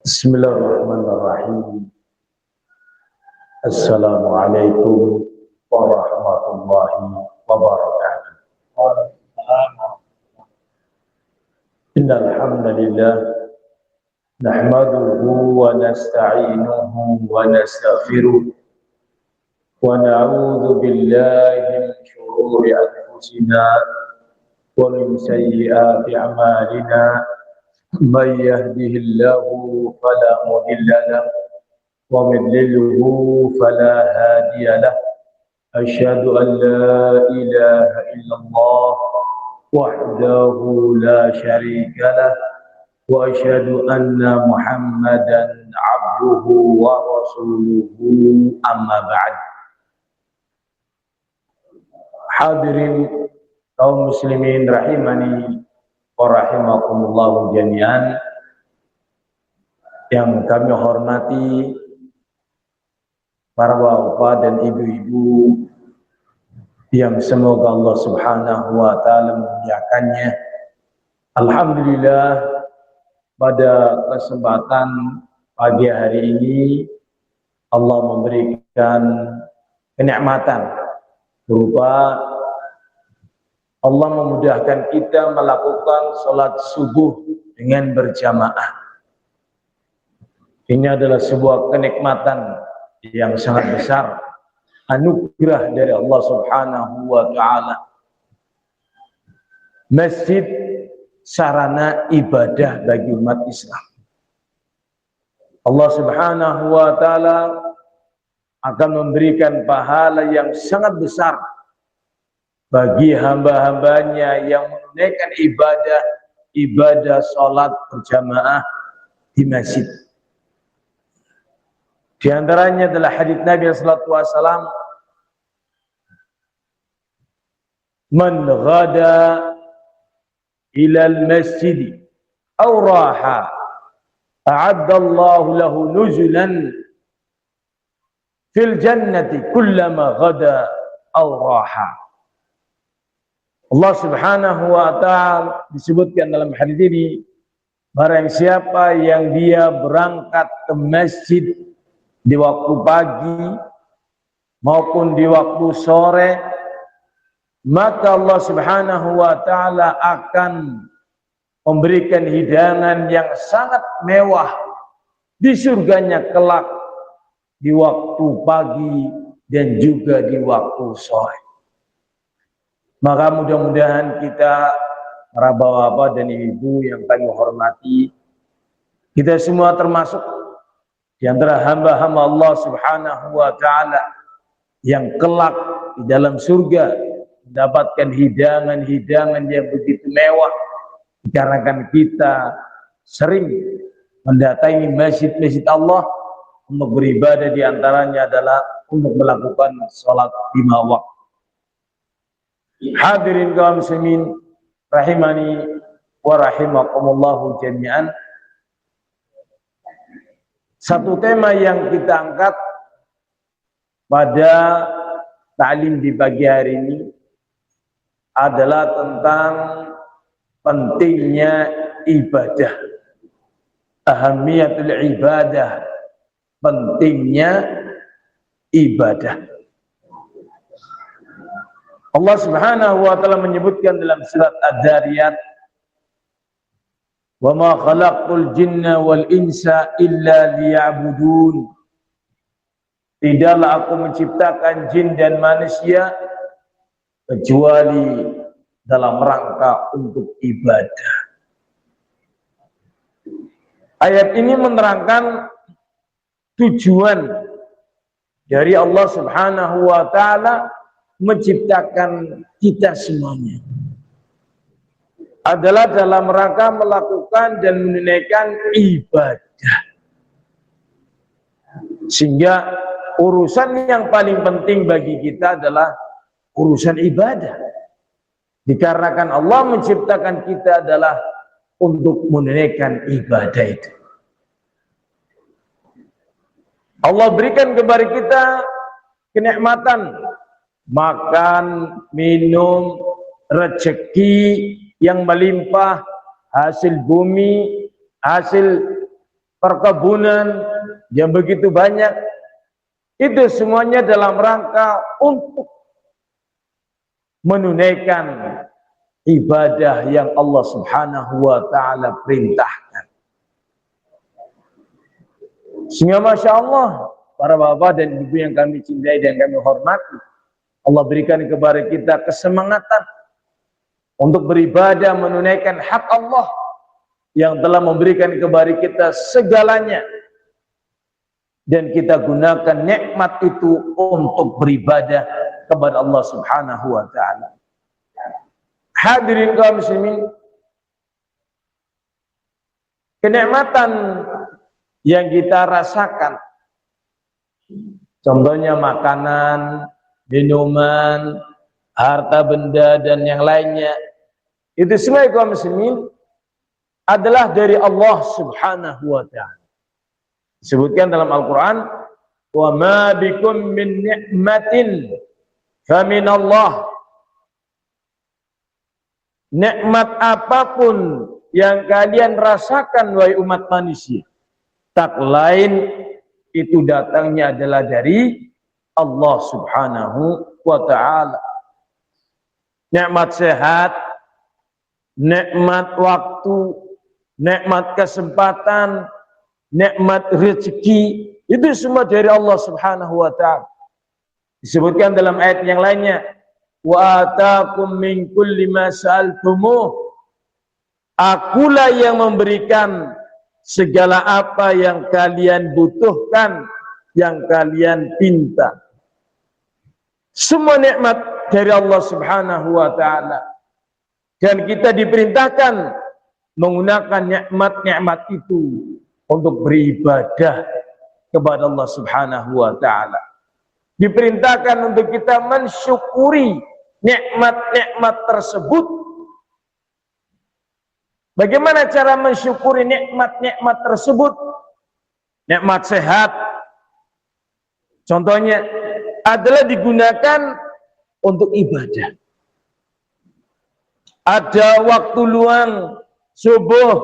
Bismillahirrahmanirrahim. Assalamualaikum warahmatullahi wabarakatuh. Innal hamdalillah nahmaduhu wa nasta'inuhu wa nastaghfiruh wa na'udzu billahi min shururi anfusina wa min sayyiati a'malina. من يهده الله فلا مضل له ومن يضلل فلا هادي له أشهد أن لا إله إلا الله وحده لا شريك له وأشهد أن محمدا عبده ورسوله أما بعد. Hadirin kaum muslimin rahimani wa rahimakumullahu jami'an, yang kami hormati para bapak dan ibu-ibu yang semoga Allah subhanahu wa ta'ala memuliakannya. Alhamdulillah, pada kesempatan pagi hari ini Allah memberikan kenikmatan berupa Allah memudahkan kita melakukan sholat subuh dengan berjamaah. Ini adalah sebuah kenikmatan yang sangat besar, anugerah dari Allah subhanahu wa ta'ala. Masjid sarana ibadah bagi umat Islam. Allah subhanahu wa ta'ala akan memberikan pahala yang sangat besar bagi hamba-hambanya yang menunaikan ibadah sholat berjamaah di masjid. Di antaranya adalah hadits Nabi sallallahu alaihi wasallam, "Man ghada ila al-masjid aw raha, a'adda Allah lahu nuzulan fil jannati kullama ghada aw raha." Allah subhanahu wa ta'ala disebutkan dalam hadis ini, barang siapa yang dia berangkat ke masjid di waktu pagi maupun di waktu sore, maka Allah subhanahu wa ta'ala akan memberikan hidangan yang sangat mewah di surganya kelak di waktu pagi dan juga di waktu sore. Maka mudah-mudahan kita, para bapak dan ibu yang kami hormati, kita semua termasuk di antara hamba-hamba Allah subhanahu wa ta'ala yang kelak di dalam surga mendapatkan hidangan-hidangan yang begitu mewah, dikarenakan kita sering mendatangi masjid-masjid Allah untuk beribadah, di antaranya adalah untuk melakukan sholat 5 waktu. Hadirin kaum muslimin rahimani wa rahimakumullahu jami'an. Satu tema yang kita angkat pada ta'lim di pagi hari ini adalah tentang pentingnya ibadah, ahamiyatul ibadah, pentingnya ibadah. Allah subhanahu wa ta'ala menyebutkan dalam surat Ad-Dariyat, "Wa ma khalaqtul jinna wal insa illa liya'budun." Tidaklah aku menciptakan jin dan manusia kecuali dalam rangka untuk ibadah. Ayat ini menerangkan tujuan dari Allah subhanahu wa ta'ala menciptakan kita semuanya adalah dalam rangka melakukan dan menunaikan ibadah, sehingga urusan yang paling penting bagi kita adalah urusan ibadah, dikarenakan Allah menciptakan kita adalah untuk menunaikan ibadah itu. Allah berikan kepada kita kenikmatan makan, minum, rezeki yang melimpah, hasil bumi, hasil perkebunan yang begitu banyak, itu semuanya dalam rangka untuk menunaikan ibadah yang Allah Subhanahu wa ta'ala perintahkan. Sehingga Masya Allah, para bapak dan ibu yang kami cintai dan kami hormati, Allah berikan kepada kita kesemangatan untuk beribadah menunaikan hak Allah yang telah memberikan kepada kita segalanya, dan kita gunakan nikmat itu untuk beribadah kepada Allah Subhanahu wa ta'ala. Hadirin kaum muslimin, kenikmatan yang kita rasakan, contohnya makanan, minuman, harta benda dan yang lainnya, itu semua kaum muslimin adalah dari Allah Subhanahu wa ta'ala. Disebutkan dalam Al-Quran, wa ma bikum min ni'matin faminallah. Nikmat apapun yang kalian rasakan wahai umat manusia, tak lain itu datangnya adalah dari Allah Subhanahu wa ta'ala. Nikmat sehat, nikmat waktu, nikmat kesempatan, nikmat rezeki, itu semua dari Allah Subhanahu wa ta'ala. Disebutkan dalam ayat yang lainnya, wa ataakum min kulli ma sa'altumuh. Akulah yang memberikan segala apa yang kalian butuhkan, yang kalian pinta. Semua nikmat dari Allah Subhanahu wa ta'ala, dan kita diperintahkan menggunakan nikmat-nikmat itu untuk beribadah kepada Allah Subhanahu wa ta'ala. Diperintahkan untuk kita mensyukuri nikmat-nikmat tersebut. Bagaimana cara mensyukuri nikmat-nikmat tersebut? Nikmat sehat, contohnya adalah digunakan untuk ibadah. Ada waktu luang, subuh,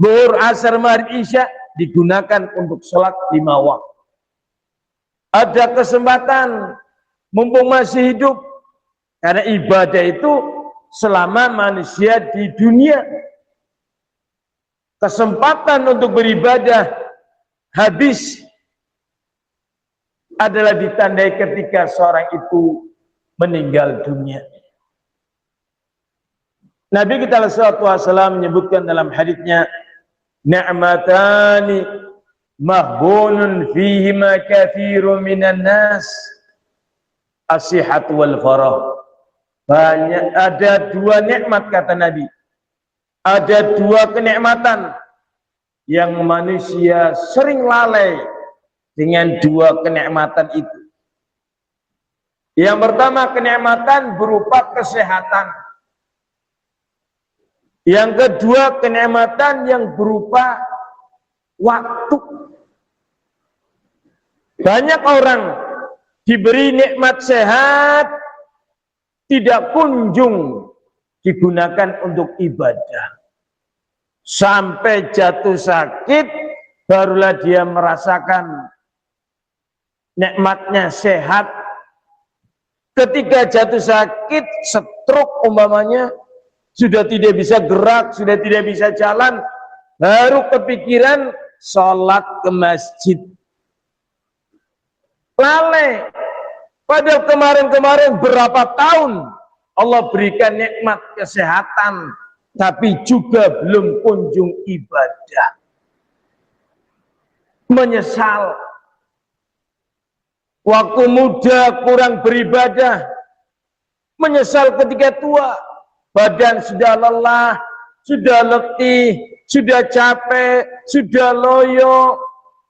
zuhur, asar, maghrib, isya, digunakan untuk sholat 5 waktu. Ada kesempatan, mumpung masih hidup, karena ibadah itu selama manusia di dunia. Kesempatan untuk beribadah habis adalah ditandai ketika seorang itu meninggal dunia. Nabi kita sallallahu alaihi wasallam menyebutkan dalam haditsnya, ni'matani mahbunun fihima katsirun minan nas, as-sihat wal farah. Banyak, ada 2 nikmat kata Nabi. Ada 2 kenikmatan yang manusia sering lalai dengan 2 kenikmatan itu. Yang pertama, kenikmatan berupa kesehatan. Yang kedua, kenikmatan yang berupa waktu. Banyak orang diberi nikmat sehat, tidak kunjung digunakan untuk ibadah. Sampai jatuh sakit, barulah dia merasakan nikmatnya sehat. Ketika jatuh sakit, stroke umpamanya, sudah tidak bisa gerak, sudah tidak bisa jalan, baru kepikiran sholat ke masjid. Lalai. Padahal kemarin-kemarin berapa tahun Allah berikan nikmat kesehatan, tapi juga belum kunjung ibadah. Menyesal. Waktu muda kurang beribadah. Menyesal ketika tua. Badan sudah lelah, sudah letih, sudah capek, sudah loyo,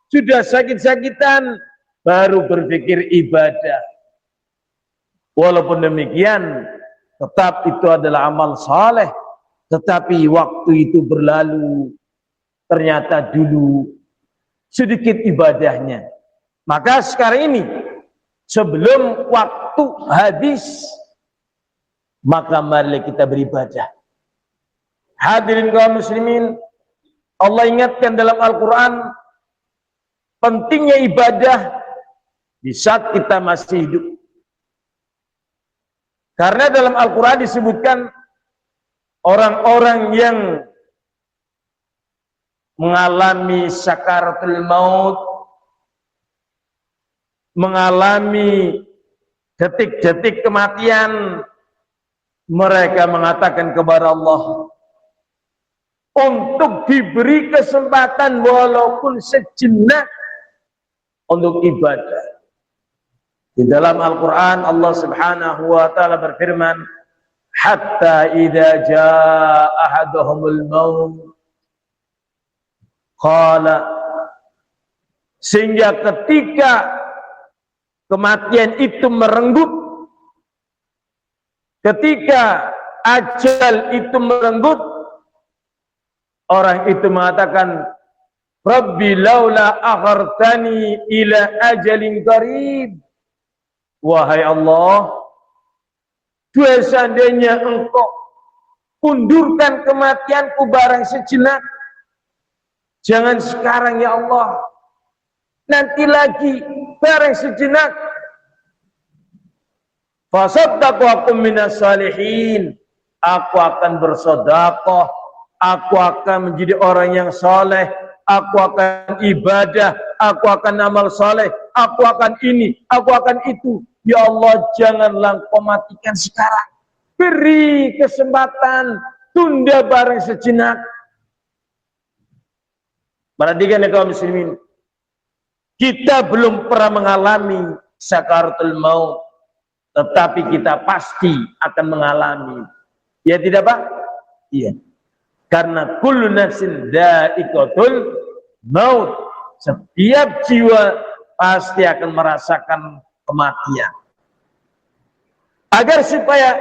sudah sakit-sakitan, baru berpikir ibadah. Walaupun demikian, tetap itu adalah amal saleh, tetapi waktu itu berlalu, ternyata dulu sedikit ibadahnya. Maka sekarang ini, sebelum waktu habis, maka mari kita beribadah. Hadirin kaum muslimin, Allah ingatkan dalam Al-Quran, pentingnya ibadah di saat kita masih hidup. Karena dalam Al-Quran disebutkan orang-orang yang mengalami sakaratul maut, mengalami detik-detik kematian, mereka mengatakan kepada Allah untuk diberi kesempatan walaupun sejenak untuk ibadah. Di dalam Al-Quran Allah Subhanahu wa ta'ala berfirman, hatta idza jaa ahaduhumul maut qala, sehingga ketika kematian itu merenggut, ketika ajal itu merenggut, orang itu mengatakan, Rabbi laula akhartani ila ajalin qarib. Wahai Allah, dua seandainya engkau undurkan kematianku barang sejenak, jangan sekarang ya Allah, nanti lagi barang sejenak. Fasaddaqu akum minas salihin, aku akan bersedekah, aku akan menjadi orang yang saleh, aku akan ibadah, aku akan amal saleh, aku akan ini, aku akan itu. Ya Allah, janganlah Engkau matikan sekarang. Beri kesempatan, tunda barang sejenak. Perhatikan ya kaum muslimin, kita belum pernah mengalami sakaratul maut, tetapi kita pasti akan mengalami. Ya tidak Pak? Iya. Karena kullu nafsin dha'iqatul maut. Setiap jiwa pasti akan merasakan kematian. Agar supaya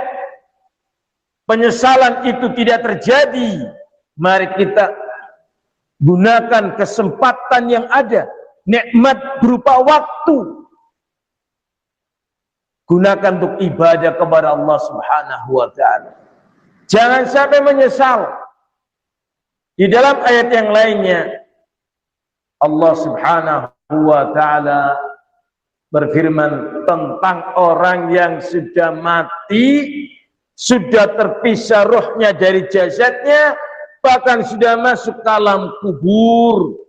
penyesalan itu tidak terjadi, mari kita gunakan kesempatan yang ada, nikmat berupa waktu. Gunakan untuk ibadah kepada Allah Subhanahu wa ta'ala. Jangan sampai menyesal. Di dalam ayat yang lainnya, Allah Subhanahu wa ta'ala berfirman tentang orang yang sudah mati, sudah terpisah rohnya dari jasadnya, bahkan sudah masuk ke alam kubur.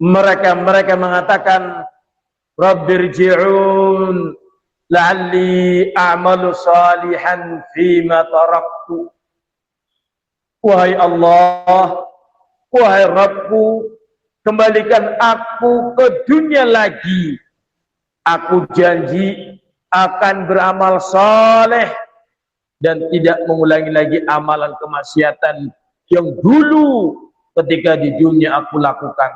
Mereka mengatakan, Rabbirji'un la'alli a'malu salihan fima taraktu. Wahai Allah, wahai Rabbku, kembalikan aku ke dunia lagi. Aku janji akan beramal saleh dan tidak mengulangi lagi amalan kemaksiatan yang dulu ketika di dunia aku lakukan.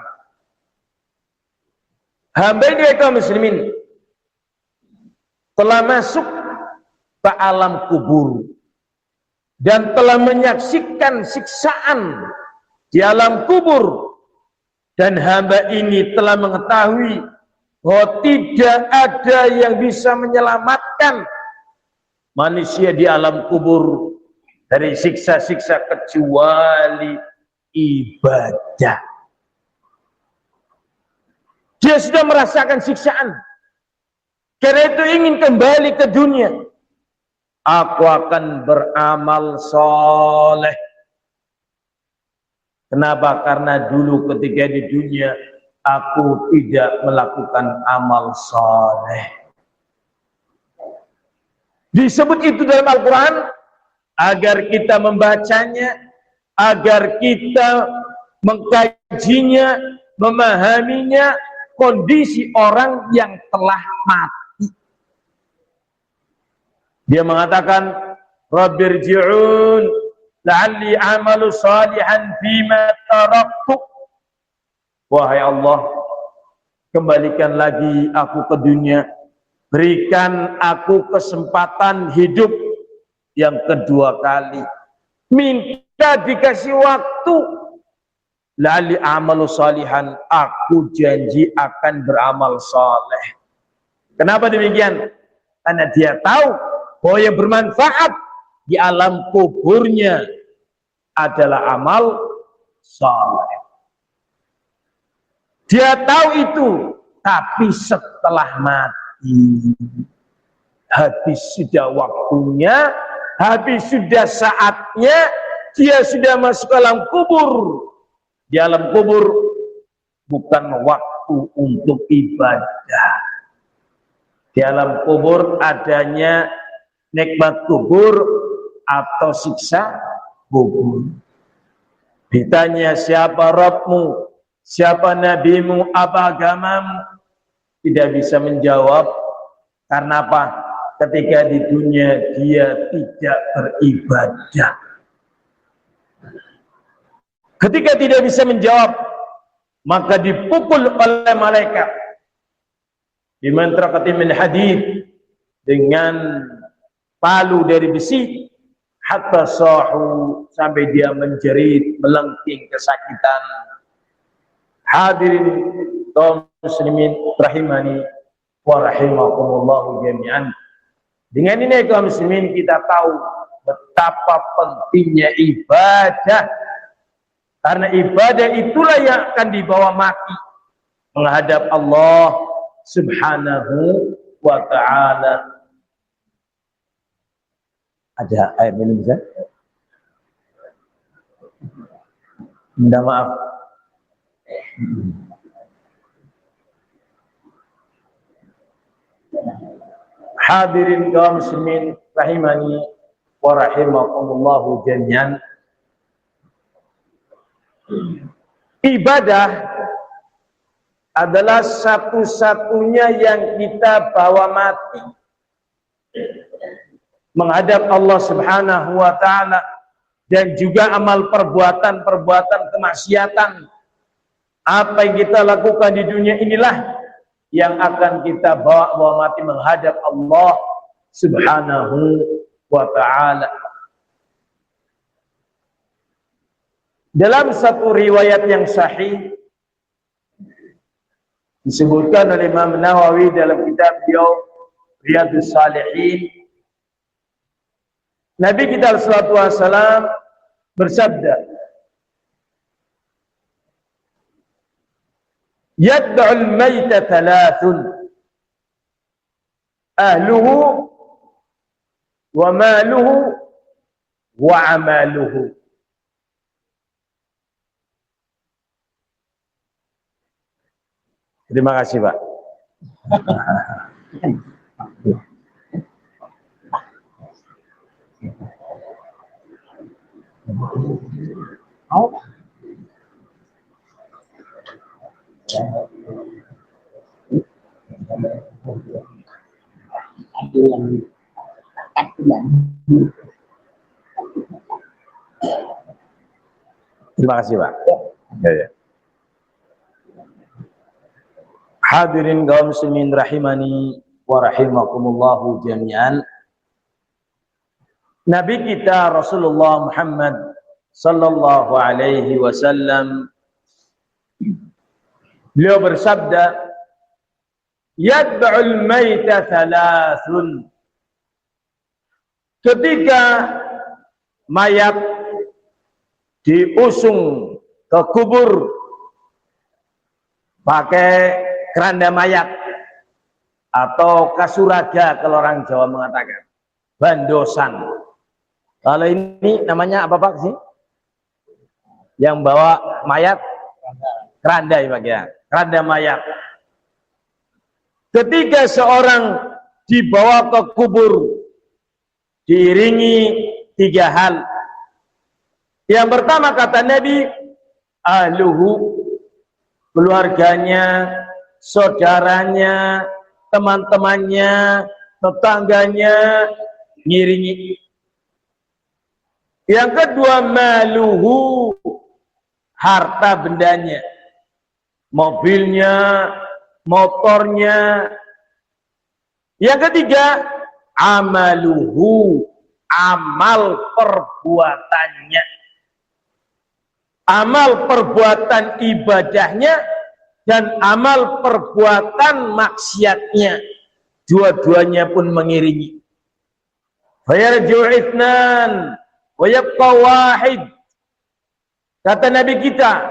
Hamba ini kaum muslimin telah masuk ke alam kubur dan telah menyaksikan siksaan di alam kubur. Dan hamba ini telah mengetahui bahwa tidak ada yang bisa menyelamatkan manusia di alam kubur dari siksa-siksa kecuali ibadah. Dia sudah merasakan siksaan, karena itu ingin kembali ke dunia. Aku akan beramal soleh. Kenapa? Karena dulu ketika di dunia aku tidak melakukan amal soleh. Disebut itu dalam Al-Quran agar kita membacanya, agar kita mengkajinya, memahaminya, kondisi orang yang telah mati. Dia mengatakan, Rabbirji'un la'alli amalu salihan fima taraktu. Wahai Allah, kembalikan lagi aku ke dunia, berikan aku kesempatan hidup yang kedua kali, minta dikasih waktu. La'alli amalu salihan, aku janji akan beramal saleh. Kenapa demikian? Karena dia tahu bahwa yang bermanfaat di alam kuburnya adalah amal saleh. Dia tahu itu, tapi setelah mati, habis sudah waktunya, habis sudah saatnya, dia sudah masuk ke alam kubur. Di alam kubur bukan waktu untuk ibadah. Di alam kubur adanya nikmat kubur atau siksa kubur. Ditanya siapa Rabbmu, siapa nabimu, apa agamamu, tidak bisa menjawab. Karena apa? Ketika di dunia dia tidak beribadah. Ketika tidak bisa menjawab, maka dipukul oleh malaikat bimantraqati min hadid, dengan palu dari besi, hatta sahu, sampai dia menjerit, melengking kesakitan. Hadirin kaum muslimin rahimani wa rahimakumullah jami'an. Dengan ini kaum muslimin kita tahu betapa pentingnya ibadah, karena ibadah itulah yang akan dibawa mati menghadap Allah Subhanahu wa ta'ala. Ada air minum bisa? Minta maaf. Hadirin kaum muslimin rahimani wa rahimakumullah jami'an. Ibadah adalah satu-satunya yang kita bawa mati menghadap Allah Subhanahu wa ta'ala, dan juga amal perbuatan-perbuatan kemaksiatan. Apa yang kita lakukan di dunia inilah yang akan kita bawa mati menghadap Allah Subhanahu wa ta'ala. Dalam satu riwayat yang sahih disebutkan oleh Imam Nawawi dalam kitab beliau Riyadhus Shalihin, Nabi kita sallallahu alaihi wasallam bersabda, yad'ul mayta thalathun, ahluhu wa maluhu wa amaluhu. Terima kasih, Pak. Terima kasih, Pak. Ya. Hadirin kaum muslimin rahimani wa rahimakumullah jami'an. Nabi kita Rasulullah Muhammad sallallahu alaihi wasallam, beliau bersabda, yad'ul mayta thalathun. Ketika mayat diusung ke kubur pakai keranda mayat atau kasuraga kalau orang Jawa mengatakan, bandosan. Kalau ini namanya apa Pak sih? Yang bawa mayat keranda ya Pak ya, keranda mayat. Ketika seorang dibawa ke kubur diiringi tiga hal. Yang pertama kata Nabi, ahluhu, keluarganya, saudaranya, teman-temannya, tetangganya ngiringi. Yang kedua, maluhu, harta bendanya, mobilnya, motornya. Yang ketiga, amaluhu, amal perbuatannya, amal perbuatan ibadahnya dan amal perbuatan maksiatnya, dua-duanya pun mengiringi. Fayarji'u itsnan wa yabqa wahid. Kata Nabi kita,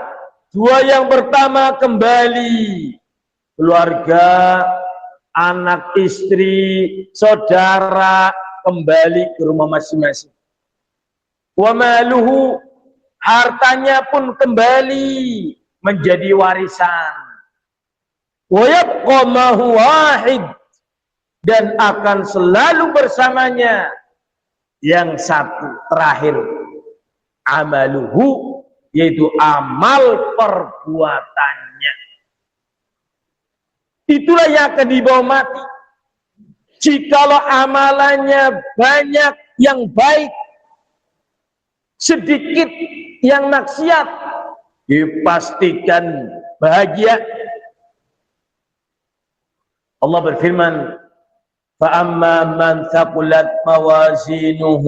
Dua yang pertama kembali keluarga, anak, istri, saudara kembali ke rumah masing-masing. Wa maluhu, hartanya pun kembali menjadi warisan. Wa yabqa mahu wahid, dan akan selalu bersamanya yang satu terakhir, amaluhu, yaitu amal perbuatannya. Itulah yang akan dibawa mati. Jikalau amalannya banyak yang baik, sedikit yang maksiat, dipastikan bahagia. Allah berfirman, فَأَمَّا مَنْ ثَقُلَتْ مَوَازِينُهُ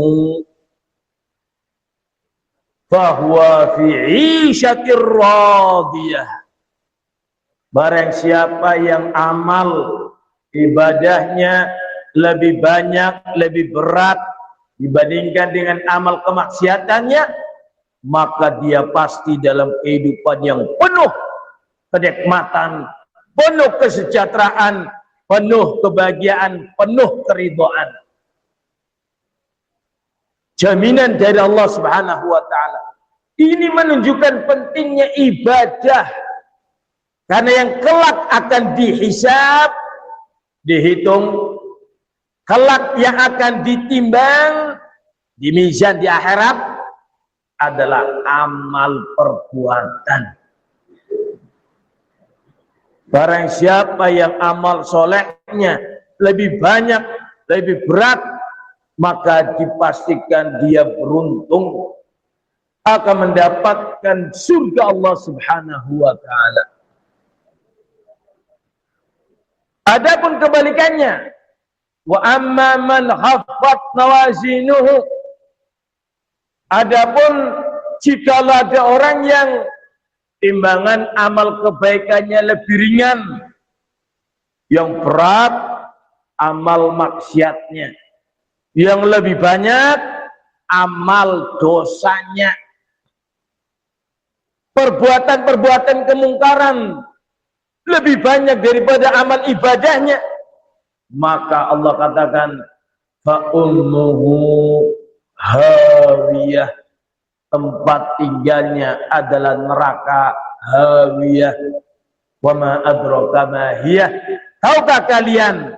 فَهُوَ فِي عِيشَةٍ رَاضِيَةٍ. Barang siapa yang amal ibadahnya lebih banyak, lebih berat dibandingkan dengan amal kemaksiatannya, maka dia pasti dalam kehidupan yang penuh kenikmatan, penuh kesejahteraan, penuh kebahagiaan, penuh keridhaan. Jaminan dari Allah Subhanahu wa taala. Ini menunjukkan pentingnya ibadah. Karena yang kelak akan dihisab, dihitung, kelak yang akan ditimbang di mizan di akhirat adalah amal perbuatan. Barang siapa yang amal solehnya lebih banyak, lebih berat, maka dipastikan dia beruntung akan mendapatkan surga Allah Subhanahu wa taala. Adapun kebalikannya, wa amma man khaffat mawazinuhu, adapun jikalau ada orang yang timbangan amal kebaikannya lebih ringan, yang berat amal maksiatnya, yang lebih banyak amal dosanya, perbuatan-perbuatan kemungkaran lebih banyak daripada amal ibadahnya, maka Allah katakan fa ummuhu hawiyah, tempat tinggalnya adalah neraka hawiyah. Wa ma adraka ma hiya, tahukah kalian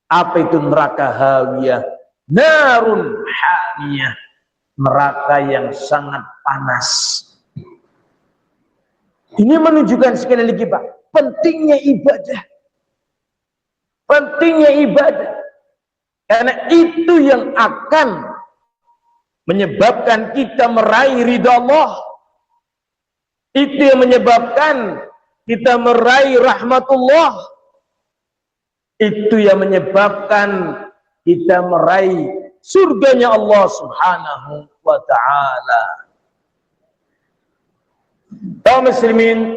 apa itu neraka hawiyah? Narun hamiyah, neraka yang sangat panas. Ini menunjukkan sekali lagi Pak, pentingnya ibadah. Pentingnya ibadah. Karena itu yang akan menyebabkan kita meraih ridha Allah. Itu yang menyebabkan kita meraih rahmatullah. Itu yang menyebabkan kita meraih surganya Allah Subhanahu wa ta'ala. Kaum muslimin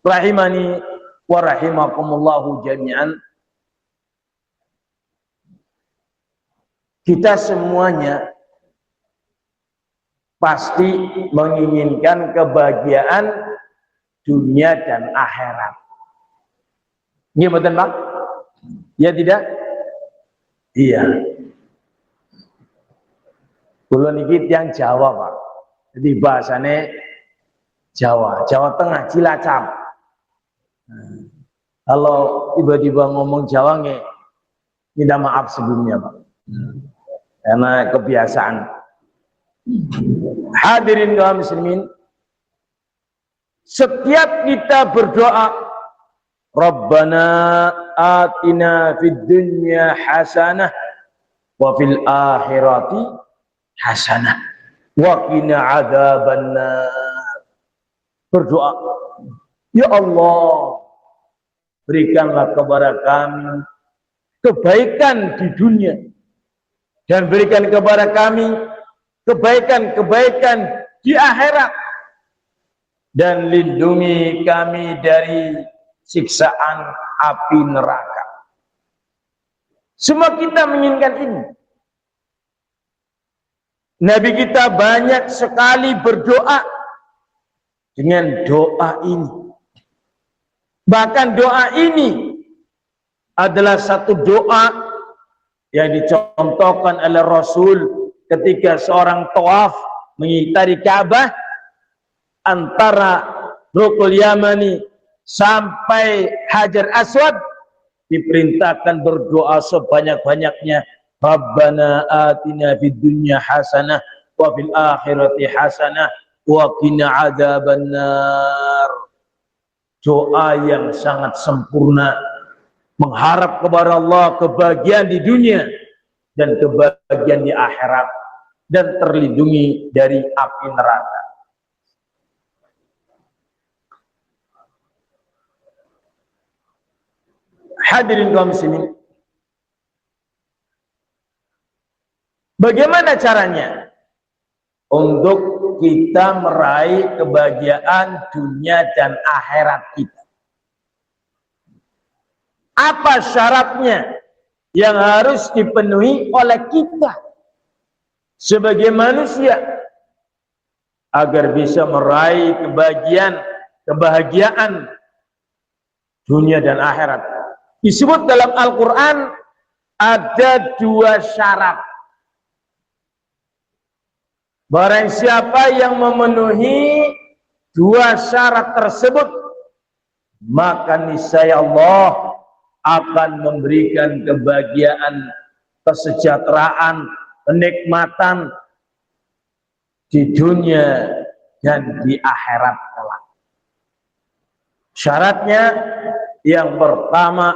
rahimani wa rahimakumullahu jami'an. Kita semuanya pasti menginginkan kebahagiaan dunia dan akhirat. Iya betul Pak? Ya tidak? Iya. Kulo niki yang Jawa Pak. Jadi bahasane Jawa, Jawa Tengah, Cilacap. Kalau tiba-tiba ngomong Jawa nggih, minta maaf sebelumnya Pak. Karena kebiasaan. Hadirin kaum muslimin, setiap kita berdoa, Rabbana atina fid dunya hasanah wa fil akhirati hasanah wa qina adzabannar. Berdoa, ya Allah, berikanlah kepada kami kebaikan di dunia dan berikan kepada kami kebaikan-kebaikan di akhirat, dan lindungi kami dari siksaan api neraka. Semua kita menginginkan ini. Nabi kita banyak sekali berdoa dengan doa ini. Bahkan doa ini adalah satu doa yang dicontohkan oleh Rasul ketika seorang tawaf mengitari Ka'bah antara Rukul Yamani sampai Hajar Aswad, diperintahkan berdoa sebanyak-banyaknya. Rabbana atina fid dunya hasanah wa fil akhirati hasanah wa qina adzabannar. Doa yang sangat sempurna, mengharap kepada Allah kebahagiaan di dunia dan kebahagiaan di akhirat, dan terlindungi dari api neraka. Hadirin kaum muslimin, bagaimana caranya untuk kita meraih kebahagiaan dunia dan akhirat kita? Apa syaratnya yang harus dipenuhi oleh kita sebagai manusia agar bisa meraih kebahagiaan dunia dan akhirat? Disebut dalam Al-Quran ada 2 syarat. Barang siapa yang memenuhi 2 syarat tersebut, maka niscaya Allah akan memberikan kebahagiaan, kesejahteraan, kenikmatan di dunia dan di akhirat kelak. Syaratnya yang pertama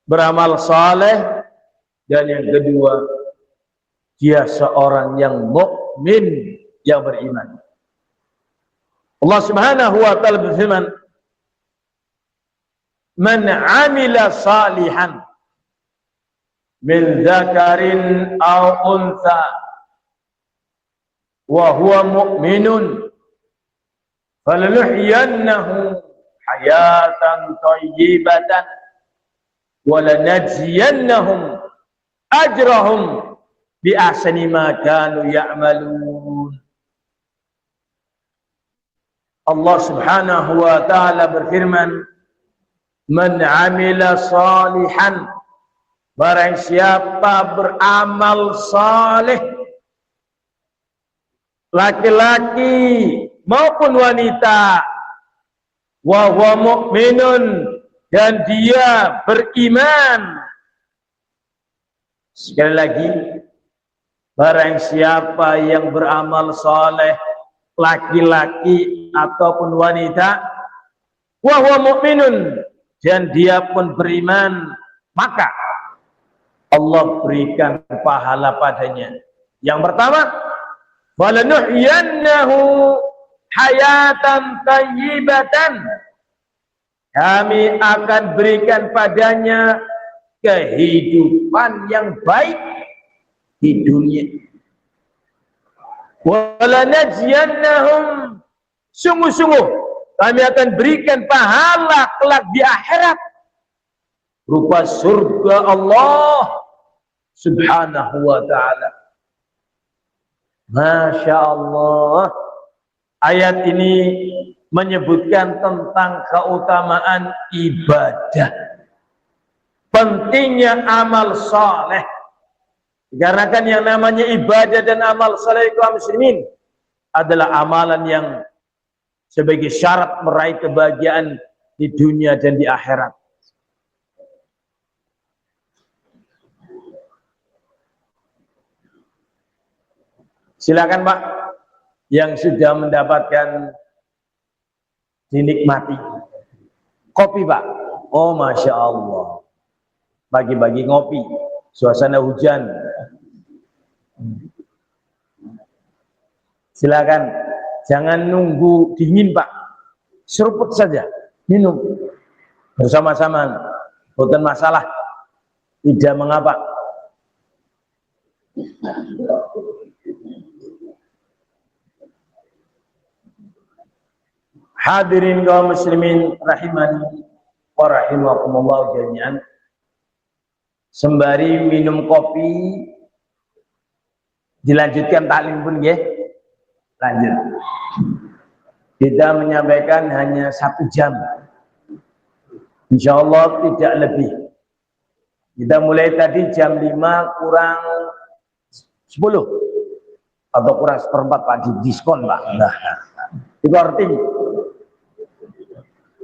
beramal saleh, dan yang kedua dia seorang yang mukmin yang beriman. Allah Subhanahu wa taala berfirman, "Man 'amila salihan min dzakarin aw untha wa huwa mu'minun falanuhyiyannahu hayatan thayyibatan wa lanajziyannahum ajrahum bi ahsani ma kanu ya'malun." Allah Subhanahu wa taala berfirman, "Man 'amila salihan," barang siapa beramal saleh, laki-laki maupun wanita, wa huwa mu'minun, dan dia beriman. Sekali lagi, barang siapa yang beramal saleh, laki-laki ataupun wanita, wa huwa mu'minun, dan dia pun beriman, maka Allah berikan pahala padanya. Yang pertama, walanuhyiyannahu hayatan thayyibatan, kami akan berikan padanya kehidupan yang baik di dunia. Walanajziyannahum, sungguh-sungguh kami akan berikan pahala kelak di akhirat berupa surga Allah Subhanahu wa ta'ala. Masya Allah, ayat ini menyebutkan tentang keutamaan ibadah, pentingnya amal saleh. Dikarenakan yang namanya ibadah dan amal saleh kaum muslimin adalah amalan yang sebagai syarat meraih kebahagiaan di dunia dan di akhirat. Silakan Pak, yang sudah mendapatkan dinikmati kopi Pak. Oh Masya Allah, bagi-bagi ngopi, suasana hujan. Silakan, jangan nunggu dingin Pak, seruput saja, minum bersama-sama, bukan masalah, tidak mengapa. Hadirin kaum muslimin rahimani wa rahimakumullah jami'an. Sembari minum kopi, dilanjutkan taklim pun ya. Lanjut. Kita menyampaikan hanya 1 jam. Insya Allah tidak lebih. Kita mulai tadi jam 5 kurang 10 atau kurang 1/4 Pak, di diskon Pak. Nah, dikorting.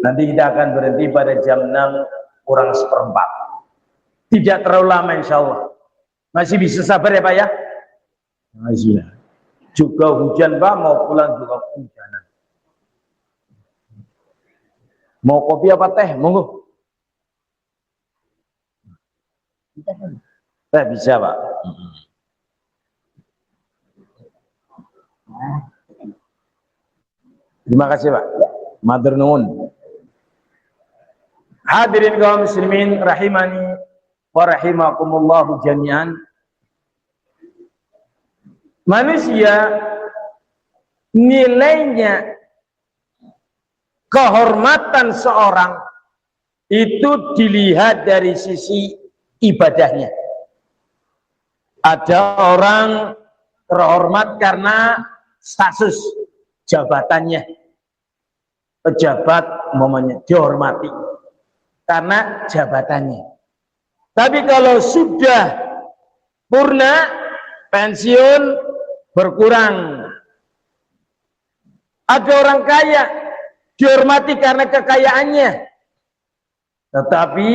Nanti kita akan berhenti pada jam 6 kurang 1/4. Tidak terlalu lama insya Allah. Masih bisa sabar ya Pak ya? Masih ya. Juga hujan Pak, mau pulang juga hujanan. Mau kopi apa teh? Monggo. Bisa Pak. Terima kasih Pak. Matur nuwun. Hadirin kaum muslimin rahimani wa rahimakumullah jami'an. Manusia nilainya, kehormatan seorang itu dilihat dari sisi ibadahnya. Ada orang terhormat karena status jabatannya, pejabat umpamanya dihormati karena jabatannya. Tapi kalau sudah purna, pensiun, berkurang. Ada orang kaya dihormati karena kekayaannya, tetapi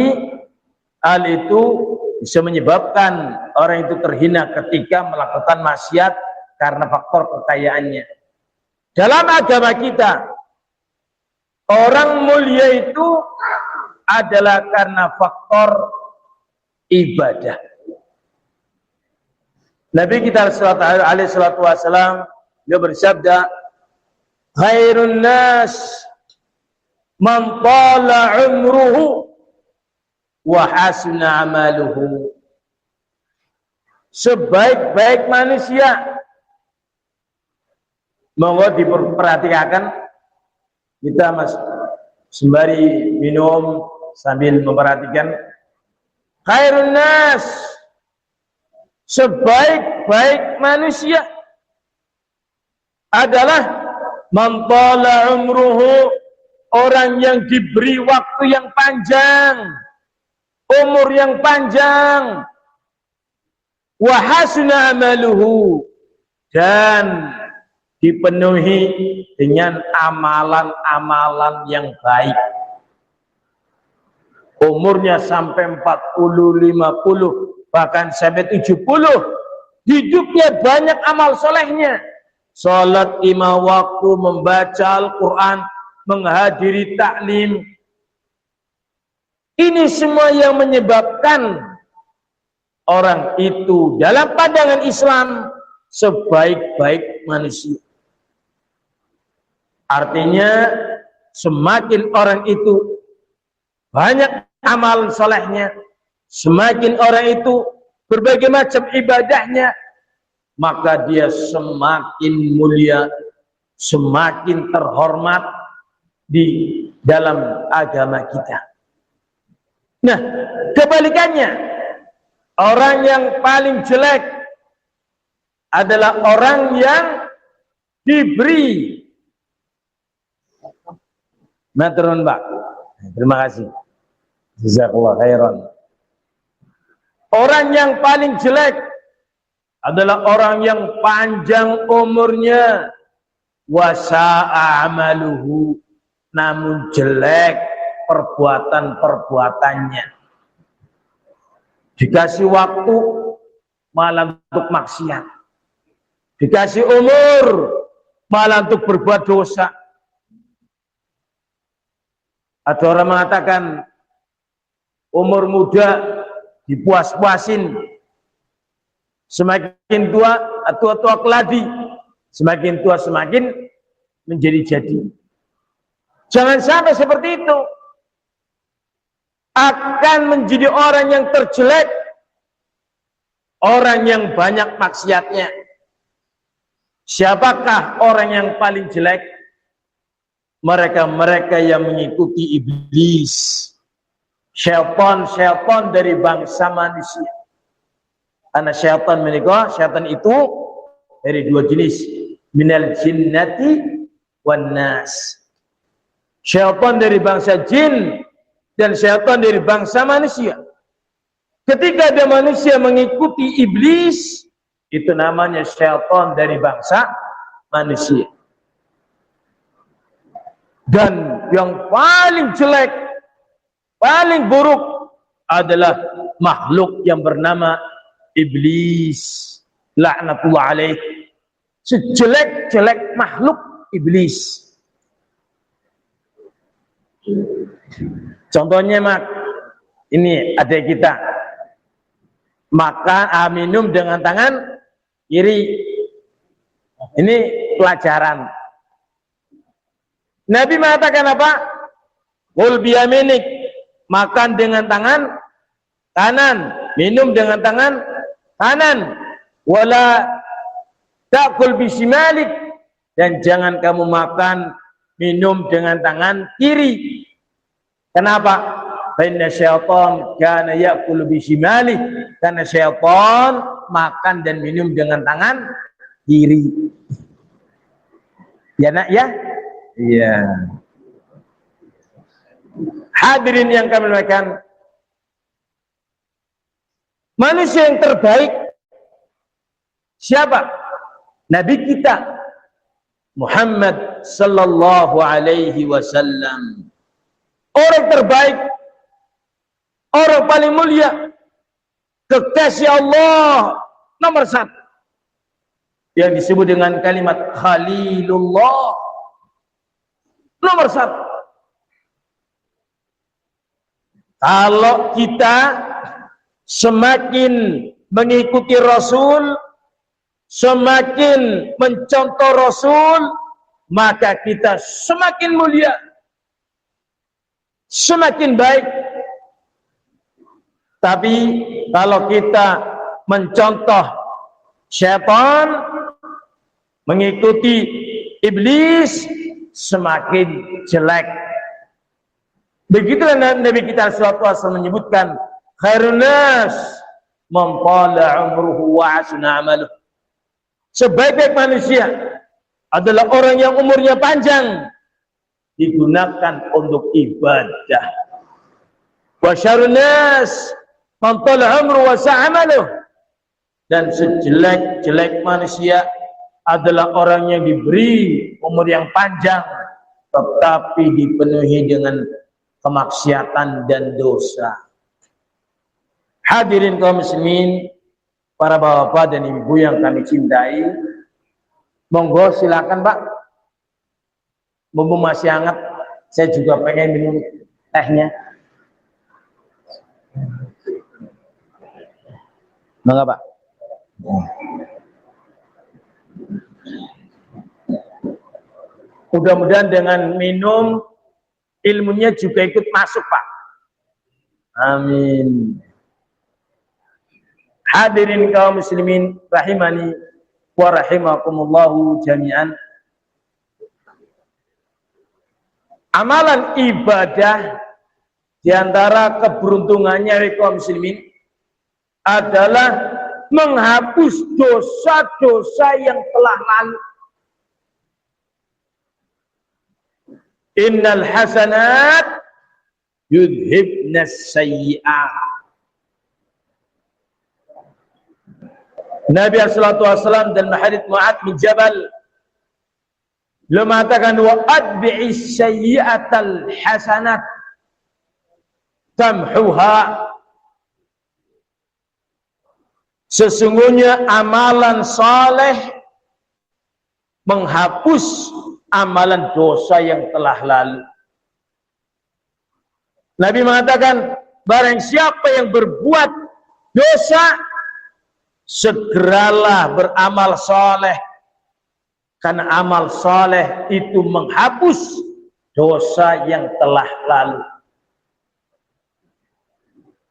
hal itu bisa menyebabkan orang itu terhina ketika melakukan maksiat karena faktor kekayaannya. Dalam agama kita, orang mulia itu adalah karena faktor ibadah. Nabi kita alaihi salatu wasalam, dia bersabda, khairun nas man tala umruhu wa hasuna amaluhu. Sebaik-baik manusia, monggo diperhatikan, kita sembari minum sambil memperhatikan. Khairun nas, sebaik-baik manusia adalah man tala umruhu, orang yang diberi waktu yang panjang, umur yang panjang, wa hasuna amaluhu, dan dipenuhi dengan amalan-amalan yang baik. Umurnya sampai 40, 50, bahkan sampai 70, hidupnya banyak amal solehnya. Salat 5 waktu, membaca Al-Quran, menghadiri taklim. Ini semua yang menyebabkan orang itu dalam pandangan Islam sebaik-baik manusia. Artinya semakin orang itu banyak amal solehnya, semakin orang itu berbagai macam ibadahnya, maka dia semakin mulia, semakin terhormat di dalam agama kita. Nah, kebalikannya, orang yang paling jelek adalah orang yang diberi. Maturun Pak. Terima kasih. Jazakallah khairan. Orang yang paling jelek adalah orang yang panjang umurnya, wasa'a amaluhu, namun jelek perbuatan-perbuatannya. Dikasih waktu malah untuk maksiat, dikasih umur malah untuk berbuat dosa. Ada orang mengatakan umur muda dipuas-puasin, semakin tua tua keladi, semakin tua semakin menjadi-jadi. Jangan sampai seperti itu. Akan menjadi orang yang terjelek, orang yang banyak maksiatnya. Siapakah orang yang paling jelek? Mereka-mereka yang mengikuti iblis, syaitan dari bangsa manusia. Karena syaitan itu dari 2 jenis, minal jinnati wan nas. Syaitan dari bangsa jin dan syaitan dari bangsa manusia. Ketika ada manusia mengikuti iblis, itu namanya syaitan dari bangsa manusia. Dan yang paling jelek, paling buruk adalah makhluk yang bernama iblis. Laknatullah alaih. Sejelek-jelek makhluk iblis. Contohnya ini adik kita makan minum dengan tangan kiri. Ini pelajaran. Nabi mengatakan apa? Qul biyaminik, makan dengan tangan kanan, minum dengan tangan kanan. Wala ta'kul bisimalik, dan jangan kamu makan minum dengan tangan kiri. Kenapa? Karena syaitan kana ya'kulu bisimalik, karena syaitan makan dan minum dengan tangan kiri. Ya nak ya? Iya. Hadirin yang kami muliakan, manusia yang terbaik siapa? Nabi kita Muhammad sallallahu alaihi wasallam. Orang terbaik, orang paling mulia, kekasih Allah nomor 1, yang disebut dengan kalimat Khalilullah nomor 1. Kalau kita semakin mengikuti Rasul, semakin mencontoh Rasul, maka kita semakin mulia, semakin baik. Tapi kalau kita mencontoh syaitan, mengikuti iblis, semakin jelek. Begitulah Nabi kita SAW menyebutkan, khairun nas man tala umruhu wa hasuna amaluh. Sebaik-baik manusia adalah orang yang umurnya panjang, digunakan untuk ibadah. Wa syarrun nas man tala umruhu wa sa'amaluh. Dan sejelek-jelek manusia adalah orang yang diberi umur yang panjang tetapi dipenuhi dengan kemaksiatan dan dosa. Hadirin kaum muslimin, para bapak dan ibu yang kami cintai, monggo silakan Pak. Mumpung masih hangat, saya juga pengen minum tehnya. Monggo Pak. Mudah-mudahan dengan minum ilmunya juga ikut masuk Pak. Amin. Hadirin kaum muslimin rahimani wa rahimakumullahu jami'an. Amalan ibadah di antara keberuntungannya kaum muslimin adalah menghapus dosa-dosa yang telah lalu. Innal hasanat yudhibnas sayyi'at. Nabi sallallahu alaihi wasallam dan hadits Mu'adz bin Jabal beliau mengatakan, wa adbi'is sayyi'atal hasanat tamhuha. Sesungguhnya amalan saleh menghapus amalan dosa yang telah lalu. Nabi mengatakan, barang siapa yang berbuat dosa, segeralah beramal saleh, karena amal saleh itu menghapus dosa yang telah lalu.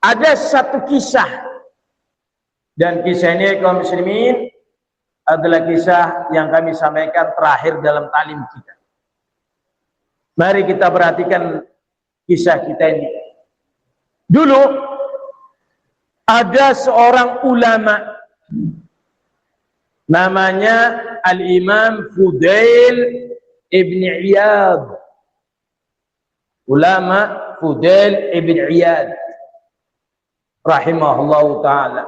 Ada satu kisah, dan kisah ini kaum muslimin adalah kisah yang kami sampaikan terakhir dalam talim kita. Mari kita perhatikan kisah kita ini. Dulu ada seorang ulama namanya Al-Imam Fudail ibn Iyad. Ulama Fudail ibn Iyad rahimahullahu ta'ala.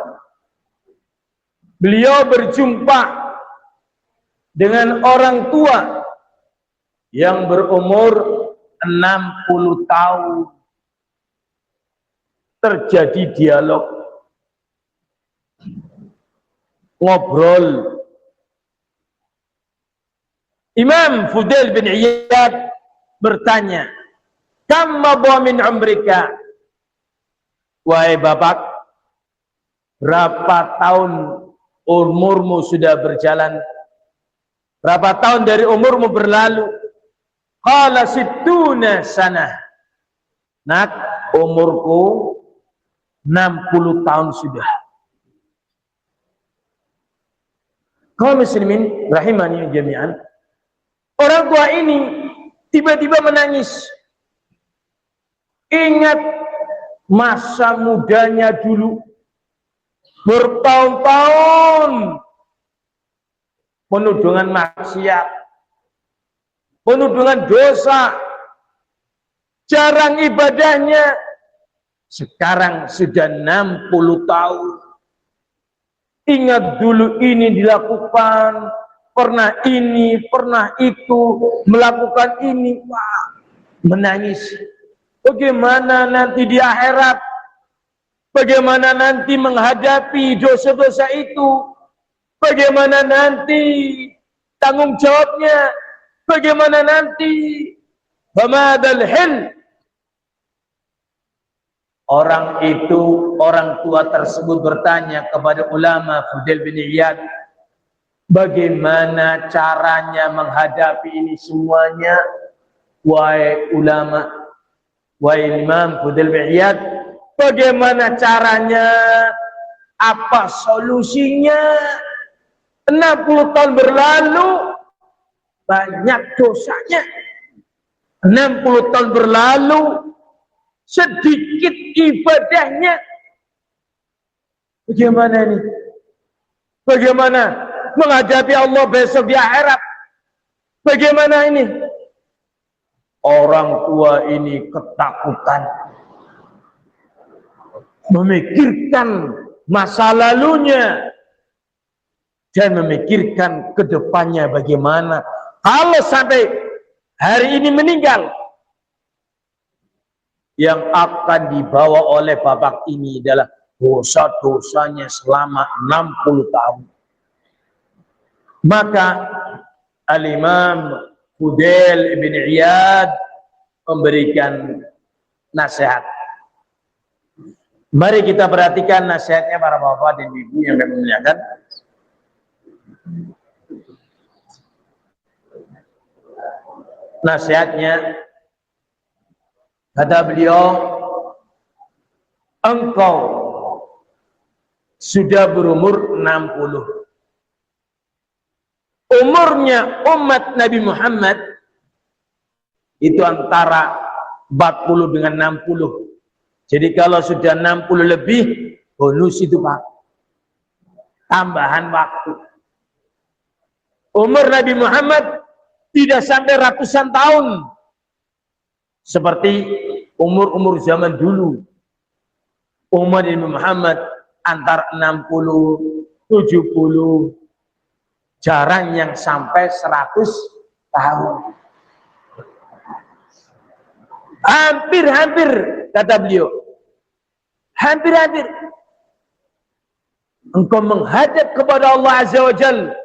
Beliau berjumpa dengan orang tua yang berumur 60 tahun. Terjadi dialog, ngobrol. Imam Fudail bin Iyad bertanya, "Kam madha min umrika?" Wahai bapak, berapa tahun umurmu sudah berjalan? Berapa tahun dari umurmu berlalu? Qala sittuna sanah. Nak, umurku 60 tahun sudah. Kaum muslimin rahimani jami'an, orang tua ini tiba-tiba menangis. Ingat masa mudanya dulu, bertahun-tahun penuh dengan maksiat, penuh dengan dosa, jarang ibadahnya. Sekarang sudah 60 tahun. Ingat dulu ini dilakukan, pernah ini, pernah itu, melakukan ini. Wah, menangis. Bagaimana nanti di akhirat? Bagaimana nanti menghadapi dosa-dosa itu? Bagaimana nanti tanggung jawabnya? Bagaimana nanti? Famadal hil? Orang tua tersebut bertanya kepada ulama Fudail bin Iyad, bagaimana caranya menghadapi ini semuanya? Wahai ulama, wahai Imam Fudail bin Iyad, bagaimana caranya? Apa solusinya? 60 tahun berlalu, banyak dosanya. 60 tahun berlalu, sedikit ibadahnya. Bagaimana ini? Bagaimana menghadapi Allah besok di akhirat? Bagaimana ini? Orang tua ini ketakutan, memikirkan masa lalunya dan memikirkan ke depannya bagaimana. Kalau sampai hari ini meninggal, yang akan dibawa oleh bapak ini adalah dosa-dosanya selama 60 tahun. Maka Al-Imam Fudail bin Iyad memberikan nasihat. Mari kita perhatikan nasihatnya para bapak dan ibu yang kami muliakan. Nasihatnya, kata beliau, engkau sudah berumur 60. Umurnya umat Nabi Muhammad itu antara 40 dengan 60. Jadi kalau sudah 60 lebih, bonus itu Pak. Tambahan waktu. Umur Nabi Muhammad tidak sampai ratusan tahun. Seperti umur-umur zaman dulu. Umur Nabi Muhammad antara 60, 70, jarang yang sampai 100 tahun. Hampir-hampir, kata beliau. Hampir-hampir. Engkau menghadap kepada Allah Azza wa Jalla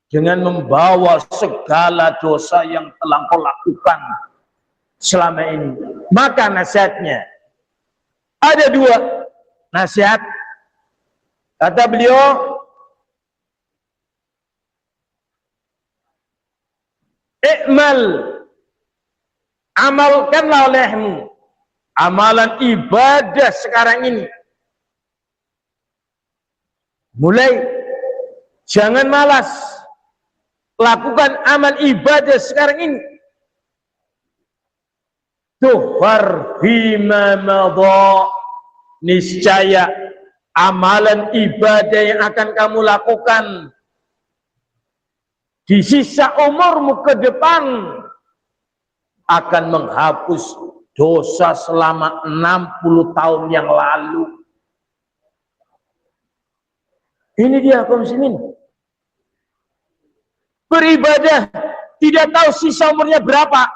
dengan membawa segala dosa yang telah kau lakukan selama ini. Maka nasihatnya ada 2 nasihat. Kata beliau, ikmal, amalkanlah olehmu amalan ibadah sekarang ini. Mulai, jangan malas, lakukan amal ibadah sekarang ini. Tuhfar fima madha, niscaya amalan ibadah yang akan kamu lakukan di sisa umurmu ke depan akan menghapus dosa selama 60 tahun yang lalu. Ini dia kaum muslimin. Beribadah tidak tahu sisa umurnya berapa.